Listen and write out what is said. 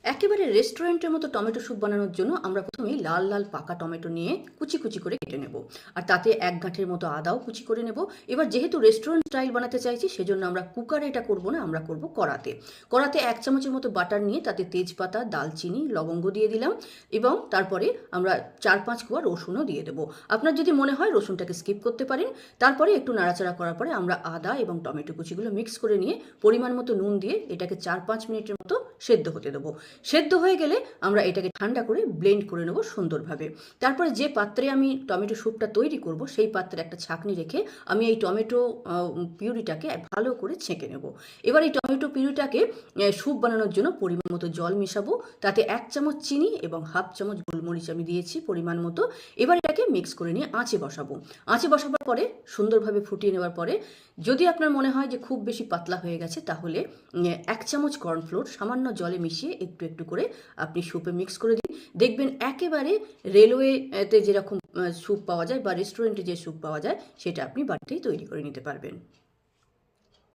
একেবারে রেস্টুরেন্টের মতো টমেটো স্যুপ বানানোর জন্য আমরা প্রথমেই লাল লাল পাকা টমেটো নিয়ে কুচি কুচি করে কেটে নেব। আর তাতে এক গাঁঠের মতো আদাও কুচি করে নেব। এবার যেহেতু রেস্টুরেন্ট স্টাইল বানাতে চাইছি সেজন্য আমরা কুকারে এটা করব না, আমরা করব কড়াতে। কড়াতে 1 চামচের মতো বাটার নিয়ে তাতে তেজপাতা, দালচিনি, লবঙ্গ দিয়ে দিলাম এবং তারপরে আমরা 4-5 কোয়া রসুনও দিয়ে দেবো। আপনার যদি মনে হয় রসুনটাকে স্কিপ করতে পারেন। তারপরে একটু নাড়াচাড়া করার পরে আমরা আদা এবং টমেটো কুচিগুলো মিক্স করে নিয়ে পরিমাণ মতো নুন দিয়ে এটাকে 4-5 মিনিটের মতো সেদ্ধ হতে দেবো। সেদ্ধ হয়ে গেলে আমরা এটাকে ঠান্ডা করে ব্লেন্ড করে নেব সুন্দরভাবে। তারপরে যে পাত্রে আমি টমেটো স্যুপটা তৈরি করব সেই পাত্রে একটা ছাঁকনি রেখে আমি এই টমেটো পিউরিটাকে ভালো করে ছেঁকে নেব। এবার এই টমেটো পিউরিটাকে স্যুপ বানানোর জন্য পরিমাণ মতো জল মেশাবো। তাতে 1 চামচ চিনি এবং 1/2 চামচ গোলমরিচ আমি দিয়েছি পরিমাণ মতো। এবার এটাকে মিক্স করে নিয়ে আঁচে বসাবো। আঁচে বসাবার পরে সুন্দরভাবে ফুটিয়ে নেওয়ার পরে যদি আপনার মনে হয় যে খুব বেশি পাতলা হয়ে গেছে তাহলে 1 চামচ কর্নফ্লোর সামান্য জলে মিশিয়ে একটু একটু করে আপনি স্যুপে মিক্স করে দিন। দেখবেন একেবারে রেলওয়েতে যেরকম স্যুপ পাওয়া যায় বা রেস্টুরেন্টে যে স্যুপ পাওয়া যায় সেটা আপনি বাড়িতেই তৈরি করে নিতে পারবেন।